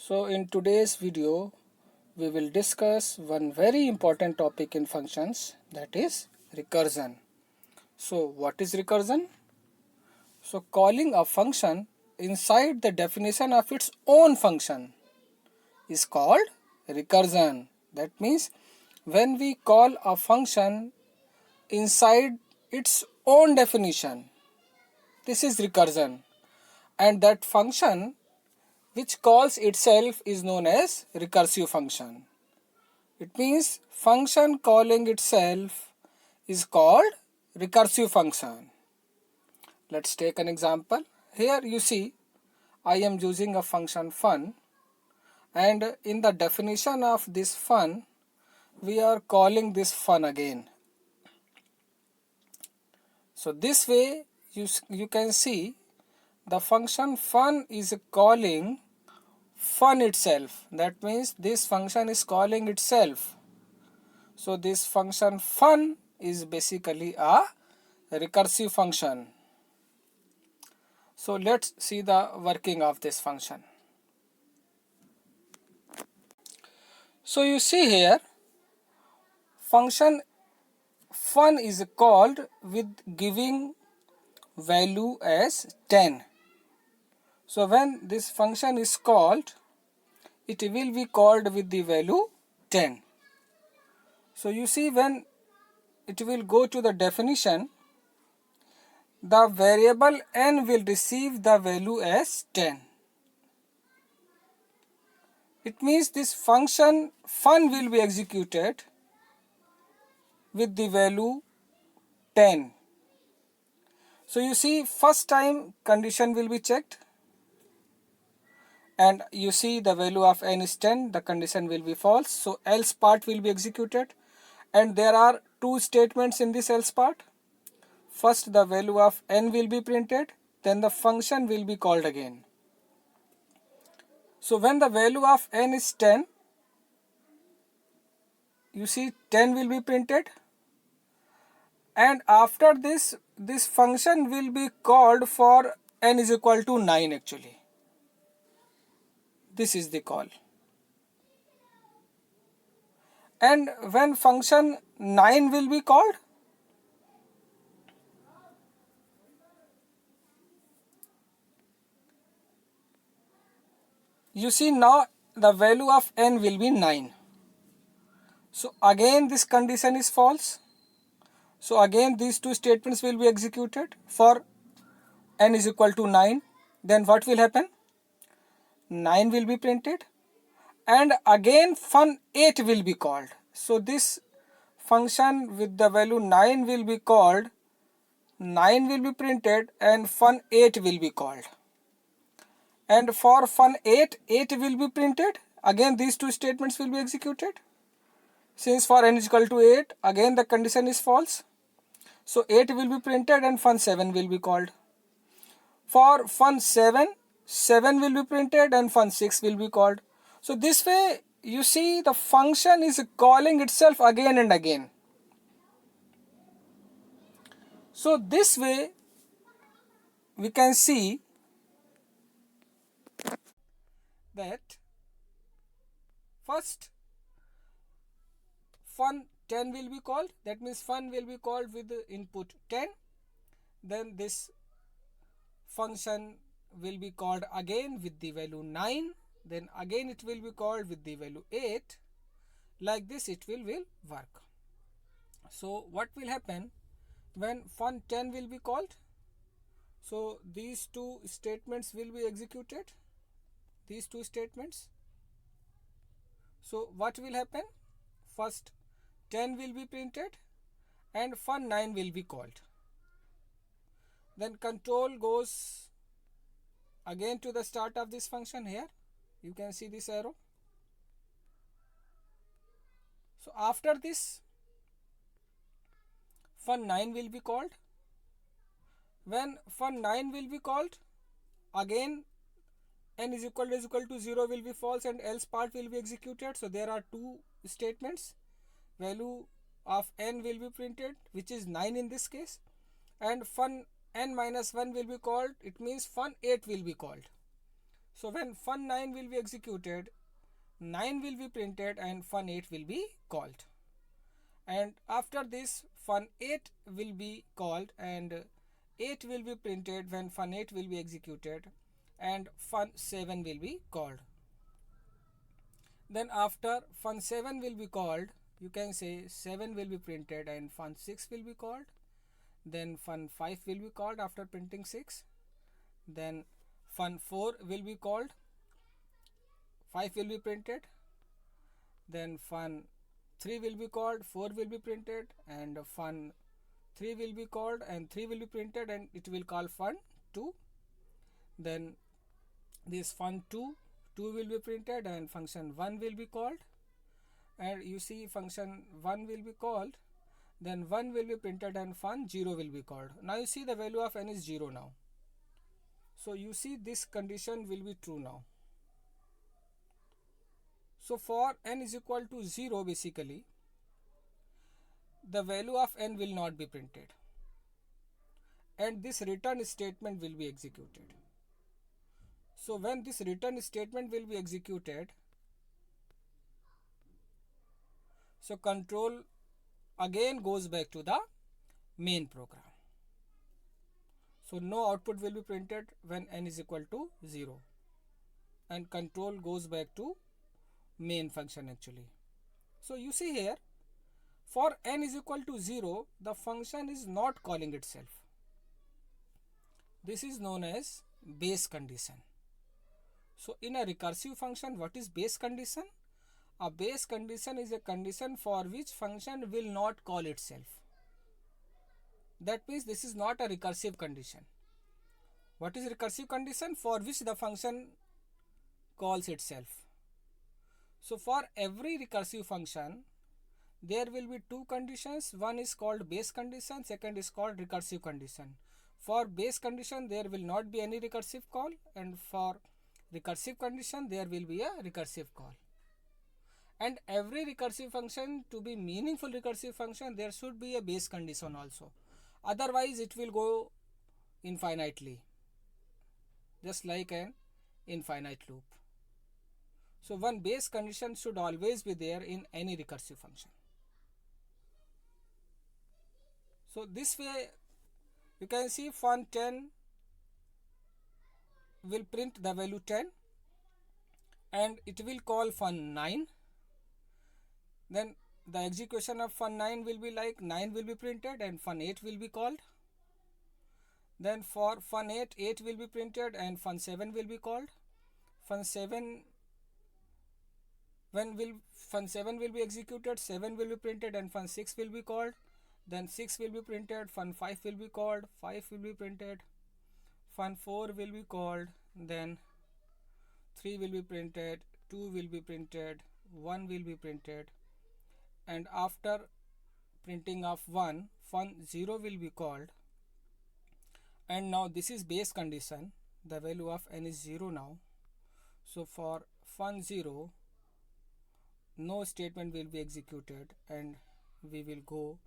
So in today's video we will discuss one very important topic in functions, that is recursion. So what is recursion? So calling a function inside the definition of its own function is called recursion. That means when we call a function inside its own definition, this is recursion, and that function which calls itself is known as recursive function. It means function calling itself is called recursive function. Let's take an example. Here you see I am using a function fun, and in the definition of this fun we are calling this fun again. So this way you can see the function fun is calling fun itself. That means this function is calling itself. So this function fun is basically a recursive function. So let's see the working of this function. So you see here function fun is called with giving value as 10. So when this function is called, it will be called with the value 10. So you see when it will go to the definition, the variable n will receive the value as 10. It means this function fun will be executed with the value 10. So you see first time condition will be checked, and you see the value of n is 10, the condition will be false, so else part will be executed, and there are two statements in this else part. First the value of n will be printed, then the function will be called again. So when the value of n is 10, you see 10 will be printed, and after this function will be called for n is equal to 9 actually. This is the call. And when function 9 will be called, you see now the value of n will be 9. So again this condition is false. So again these two statements will be executed for n is equal to 9. Then what will happen? 9 will be printed, and again fun8 will be called. So this function with the value 9 will be called, 9 will be printed, and fun8 will be called. And for fun8, 8 will be printed. Again these two statements will be executed. Since for n is equal to 8, again the condition is false. So 8 will be printed and fun7 will be called. For fun7, 7 will be printed and fun6 will be called. So this way you see the function is calling itself again and again. So this way we can see that first fun10 will be called. That means fun will be called with the input 10. Then this function will be called again with the value 9. Then again it will be called with the value 8. Like this it will work. So what will happen when fun10 will be called? So these two statements will be executed. These two statements. So what will happen? First 10 will be printed and fun9 will be called. Then control goes again to the start of this function. Here you can see this arrow. So after this fun9 will be called. When fun9 will be called, again n is equal to 0 will be false and else part will be executed. So there are two statements. Value of n will be printed, which is 9 in this case, and fun n minus 1 will be called. It means fun8 will be called. So when fun9 will be executed, 9 will be printed and fun8 will be called. And after this, fun8 will be called and 8 will be printed when fun8 will be executed and fun7 will be called. Then after fun7 will be called, you can say 7 will be printed and fun6 will be called. Then fun5 will be called after printing 6. Then fun4 will be called, 5 will be printed. Then fun3 will be called, 4 will be printed, and fun3 will be called and 3 will be printed and it will call fun2. Then this fun2, 2 will be printed and function 1 will be called, and you see function 1 will be called, then 1 will be printed and fun0 will be called. Now you see the value of n is 0 now. So you see this condition will be true now. So for n is equal to 0, basically the value of n will not be printed and this return statement will be executed. So when this return statement will be executed, so control again goes back to the main program. So no output will be printed when n is equal to 0 and control goes back to main function actually. So you see here, for n is equal to 0, the function is not calling itself. This is known as base condition. So in a recursive function, what is base condition? A base condition is a condition for which function will not call itself. That means this is not a recursive condition. What is recursive condition? For which the function calls itself. So for every recursive function, there will be two conditions. One is called base condition, second is called recursive condition. For base condition, there will not be any recursive call, and for recursive condition, there will be a recursive call. And every recursive function, to be meaningful recursive function, there should be a base condition also. Otherwise, it will go infinitely, just like an infinite loop. So one base condition should always be there in any recursive function. So this way you can see fun10 will print the value 10 and it will call fun9. Then the execution of fun9 will be like 9 will be printed and fun8 will be called. Then for fun8, 8 will be printed and fun7 will be called. Fun7 will be executed, 7 will be printed and fun6 will be called. Then 6 will be printed, fun5 will be called, 5 will be printed, fun4 will be called, then 3 will be printed, 2 will be printed, 1 will be printed, and after printing of 1, fun0 will be called. And now this is base condition, the value of n is 0 now. So for fun0, no statement will be executed and we will go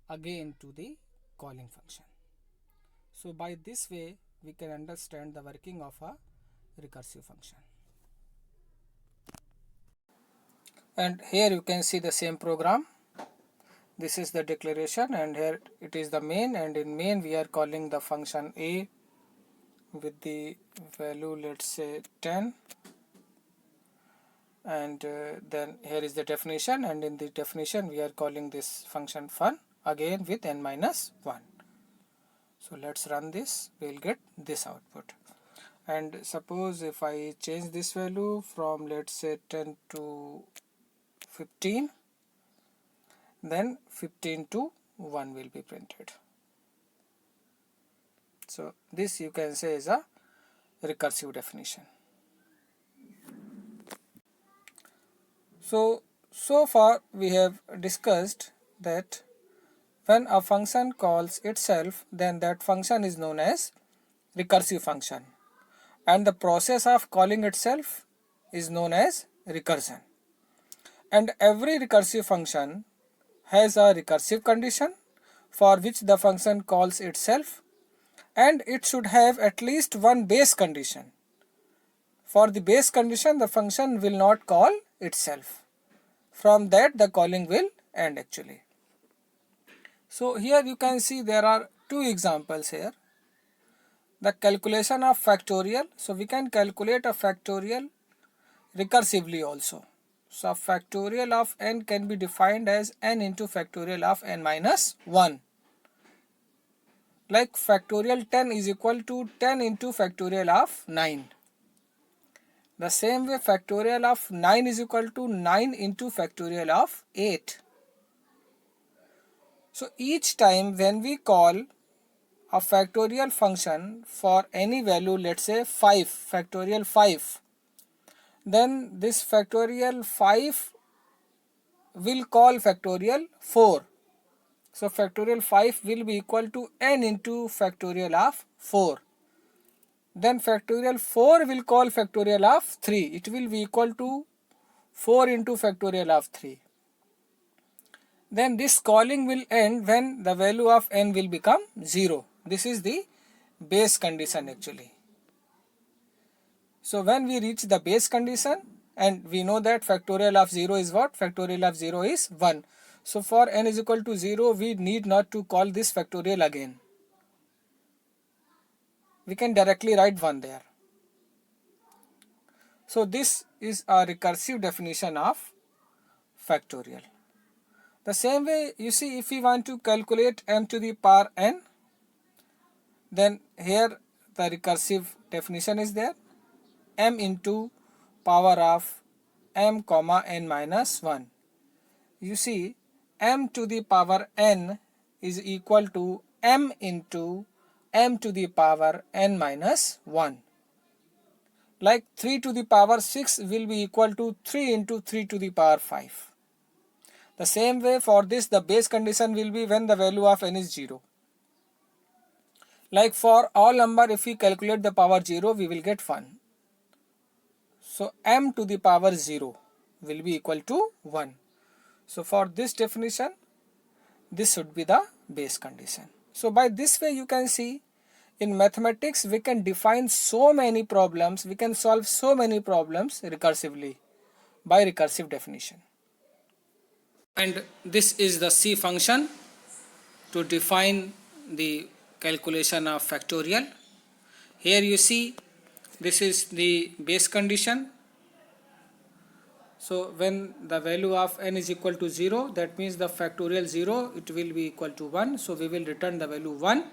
again to the calling function. So by this way we can understand the working of a recursive function. And here you can see the same program. This is the declaration and here it is the main, and in main we are calling the function a with the value, let's say 10, and then here is the definition, and in the definition we are calling this function fun again with n minus 1. So let's run this, we'll get this output. And suppose if I change this value from, let's say 10 to 15, then 15 to 1 will be printed. So this you can say is a recursive definition. So far we have discussed that when a function calls itself, then that function is known as recursive function, and the process of calling itself is known as recursion. And every recursive function has a recursive condition for which the function calls itself, and it should have at least one base condition For the base condition, the function will not call itself. From that, the calling will end actually. So here you can see there are two examples here. The calculation of factorial. So we can calculate a factorial recursively also. So factorial of n can be defined as n into factorial of n minus 1. Like factorial 10 is equal to 10 into factorial of 9. The same way factorial of 9 is equal to 9 into factorial of 8. So each time when we call a factorial function for any value, let's say 5, factorial 5, then this factorial 5 will call factorial 4. So factorial 5 will be equal to n into factorial of 4. Then factorial 4 will call factorial of 3. It will be equal to 4 into factorial of 3. Then this calling will end when the value of n will become 0. This is the base condition actually. So when we reach the base condition, and we know that factorial of 0 is what? Factorial of 0 is 1. So for n is equal to 0, we need not to call this factorial again. We can directly write 1 there. So this is a recursive definition of factorial. The same way, you see, if we want to calculate m to the power n, then here the recursive definition is there. M into power of m comma n minus 1. You see, m to the power n is equal to m into m to the power n minus 1. Like 3 to the power 6 will be equal to 3 into 3 to the power 5. The same way for this, the base condition will be when the value of n is 0. Like for all number, if we calculate the power 0, we will get 1. So m to the power 0 will be equal to 1. So for this definition, this should be the base condition. So by this way you can see, in mathematics we can define so many problems, we can solve so many problems recursively by recursive definition. And this is the C function to define the calculation of factorial. Here you see, this is the base condition. So when the value of n is equal to 0, that means the factorial 0, it will be equal to 1. So we will return the value 1.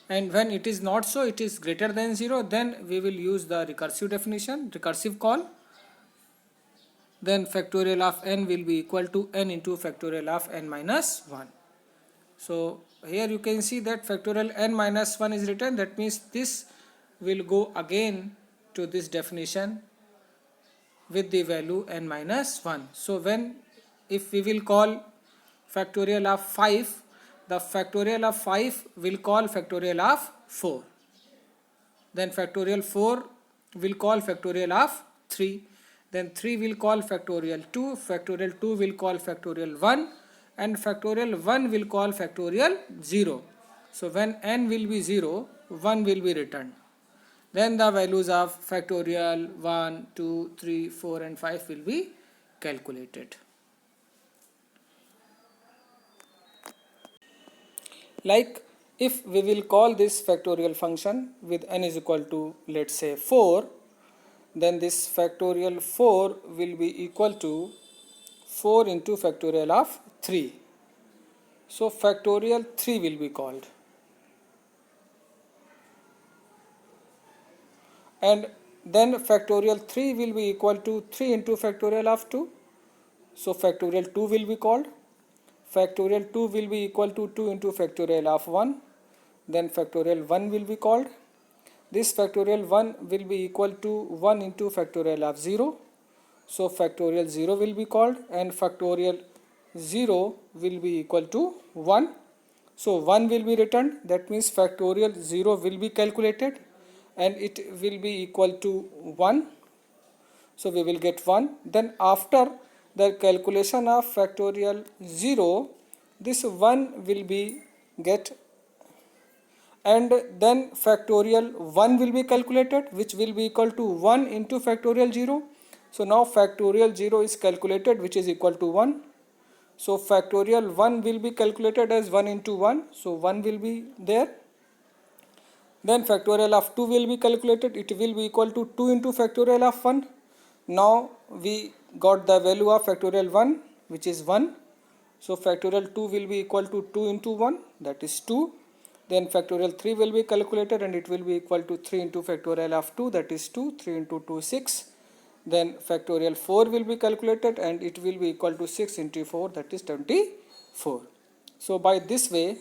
And when it is not so, it is greater than 0, then we will use the recursive definition, recursive call. Then factorial of n will be equal to n into factorial of n minus 1. So here you can see that factorial n minus 1 is written. That means this will go again to this definition with the value n minus 1. So when, if we will call factorial of 5, the factorial of 5 will call factorial of 4. Then factorial 4 will call factorial of 3. Then 3 will call factorial 2, factorial 2 will call factorial 1, and factorial 1 will call factorial 0. So when n will be 0, 1 will be returned. Then the values of factorial 1, 2, 3, 4 and 5 will be calculated. Like if we will call this factorial function with n is equal to, let's say, 4, then this factorial 4 will be equal to 4 into factorial of 3. So factorial 3 will be called. And then factorial 3 will be equal to 3 into factorial of 2. So factorial 2 will be called. Factorial 2 will be equal to 2 into factorial of 1. Then factorial 1 will be called. This factorial 1 will be equal to 1 into factorial of 0. So factorial 0 will be called, and factorial 0 will be equal to 1. So 1 will be returned. That means factorial 0 will be calculated and it will be equal to 1. So we will get 1. Then after the calculation of factorial 0, this 1 will be get and then factorial 1 will be calculated, which will be equal to 1 into factorial 0. So now factorial 0 is calculated, which is equal to 1. So factorial 1 will be calculated as 1 into 1, so 1 will be there. Then factorial of 2 will be calculated, it will be equal to 2 into factorial of 1. Now we got the value of factorial 1, which is 1. So factorial 2 will be equal to 2 into 1, that is 2. Then factorial 3 will be calculated and it will be equal to 3 into factorial of 2, that is 2. 3 into 2, 6. Then factorial 4 will be calculated and it will be equal to 6 into 4, that is 24. So by this way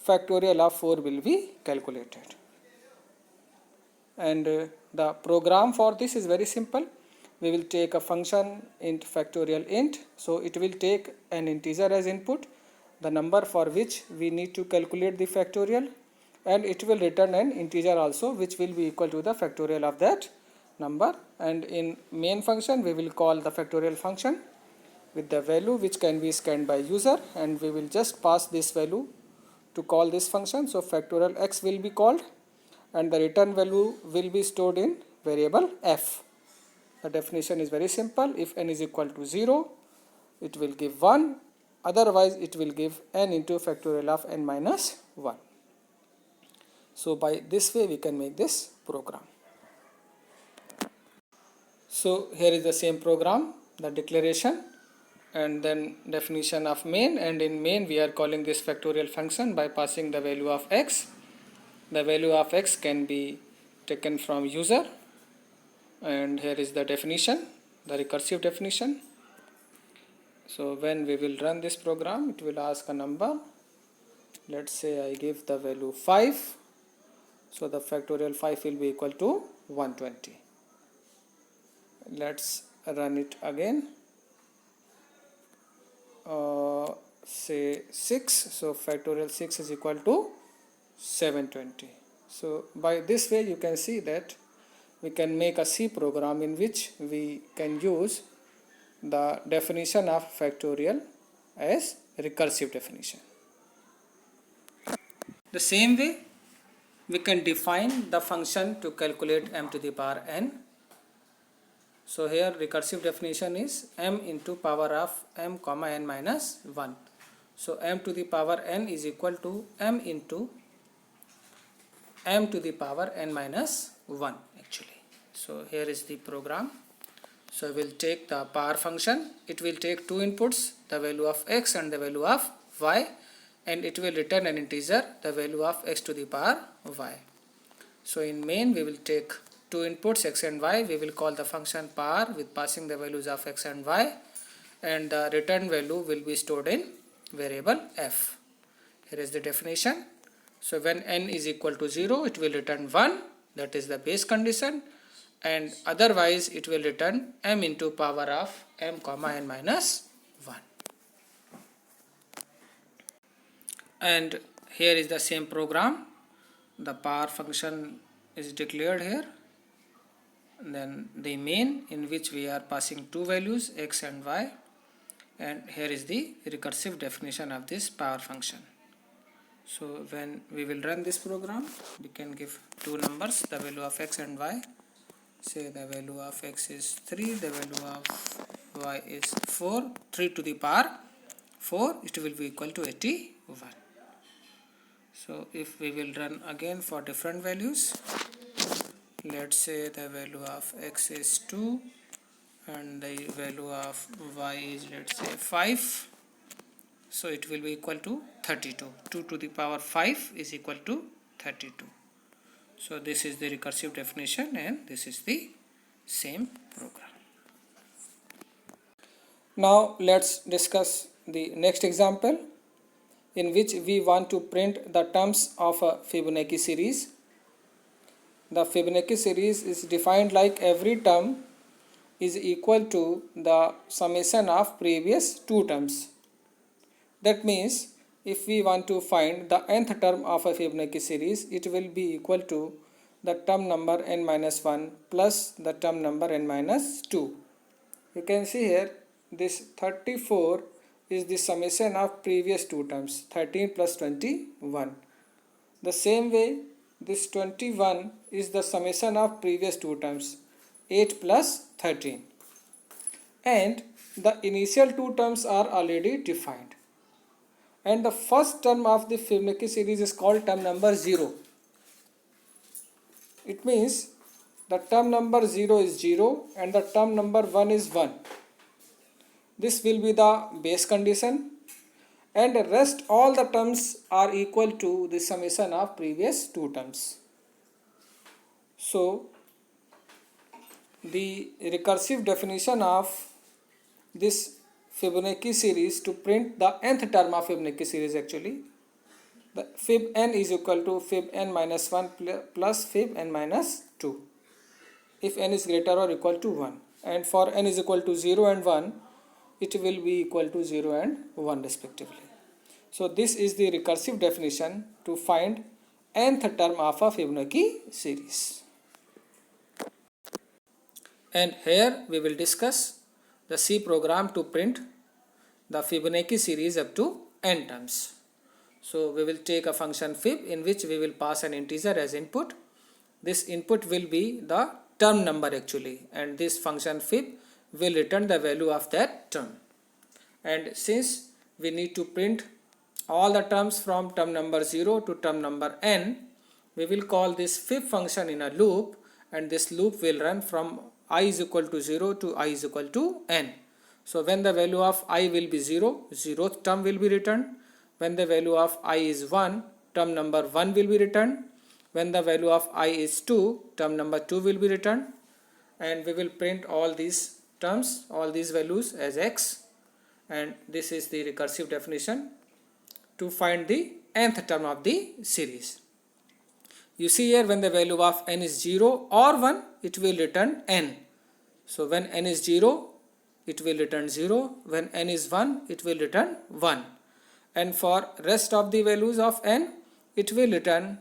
factorial of 4 will be calculated. And the program for this is very simple. We will take a function int factorial int, so it will take an integer as input, the number for which we need to calculate the factorial, and it will return an integer also which will be equal to the factorial of that number. And in main function we will call the factorial function with the value which can be scanned by user, and we will just pass this value to call this function. So factorial x will be called and the return value will be stored in variable f. The definition is very simple. If n is equal to 0, it will give 1, otherwise it will give n into factorial of n minus 1. So by this way we can make this program. So here is the same program, the declaration and then definition of main, and in main we are calling this factorial function by passing the value of x. The value of x can be taken from user, and here is the definition, the recursive definition. So when we will run this program, it will ask a number. Let's say I give the value 5, so the factorial 5 will be equal to 120. Let's run it again. Say 6, so factorial 6 is equal to 720. So by this way you can see that we can make a C program in which we can use the definition of factorial as recursive definition. The same way we can define the function to calculate m to the power n. So here recursive definition is m into power of m comma n minus 1. So m to the power n is equal to m into m to the power n minus 1 actually. So here is the program. So we will take the power function, it will take two inputs, the value of x and the value of y, and it will return an integer, the value of x to the power y. So in main we will take two inputs x and y, we will call the function power with passing the values of x and y, and the return value will be stored in variable f. Here is the definition. So when n is equal to 0, it will return 1, that is the base condition, and otherwise it will return m into power of m comma n minus 1. And here is the same program. The power function is declared here. And then the main, in which we are passing two values x and y, and here is the recursive definition of this power function. So when we will run this program, we can give two numbers, the value of x and y. Say the value of x is 3, the value of y is 4, 3 to the power 4, it will be equal to 81. So if we will run again for different values, let's say the value of x is 2 and the value of y is, let's say, 5. So it will be equal to 32. 2 to the power 5 is equal to 32. So this is the recursive definition and this is the same program. Now let's discuss the next example, in which we want to print the terms of a Fibonacci series. The Fibonacci series is defined like every term is equal to the summation of previous two terms. That means if we want to find the nth term of a Fibonacci series, it will be equal to the term number n minus 1 plus the term number n minus 2. You can see here this 34 is the summation of previous two terms, 13 plus 21. The same way, this 21 is the summation of previous two terms, 8 plus 13. And the initial two terms are already defined. And the first term of the Fibonacci series is called term number 0. It means the term number 0 is 0 and the term number 1 is 1. This will be the base condition, and the rest all the terms are equal to the summation of previous two terms. So the recursive definition of this Fibonacci series to print the nth term of Fibonacci series, actually the fib n is equal to fib n minus 1 plus fib n minus 2 if n is greater or equal to 1, and for n is equal to 0 and 1 it will be equal to 0 and 1 respectively. So this is the recursive definition to find nth term of a Fibonacci series. And here we will discuss the C program to print the Fibonacci series up to n terms. So we will take a function fib in which we will pass an integer as input. This input will be the term number actually, and this function fib will return the value of that term. And since we need to print all the terms from term number 0 to term number n, we will call this fib function in a loop, and this loop will run from I is equal to 0 to I is equal to n. So when the value of I will be 0, 0th term will be returned. When the value of I is 1, term number 1 will be returned. When the value of I is 2, term number 2 will be returned. And we will print all these terms, all these values as x. And this is the recursive definition to find the nth term of the series. You see here, when the value of n is 0 or 1, it will return n. So when n is 0, it will return 0. When n is 1, it will return 1. And for rest of the values of n, it will return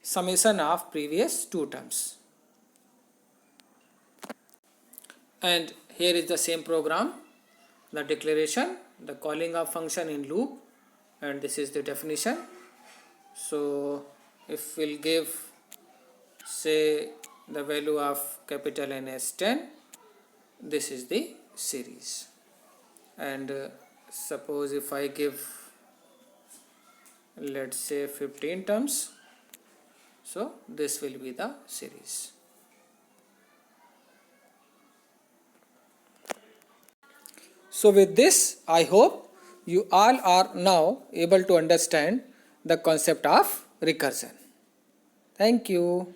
summation of previous two terms. And here is the same program, the declaration, the calling of function in loop, and this is the definition. So if we'll give, say, the value of capital N as 10, this is the series. And suppose if I give, let's say, 15 terms, so this will be the series. So with this, I hope you all are now able to understand the concept of recursion. Thank you.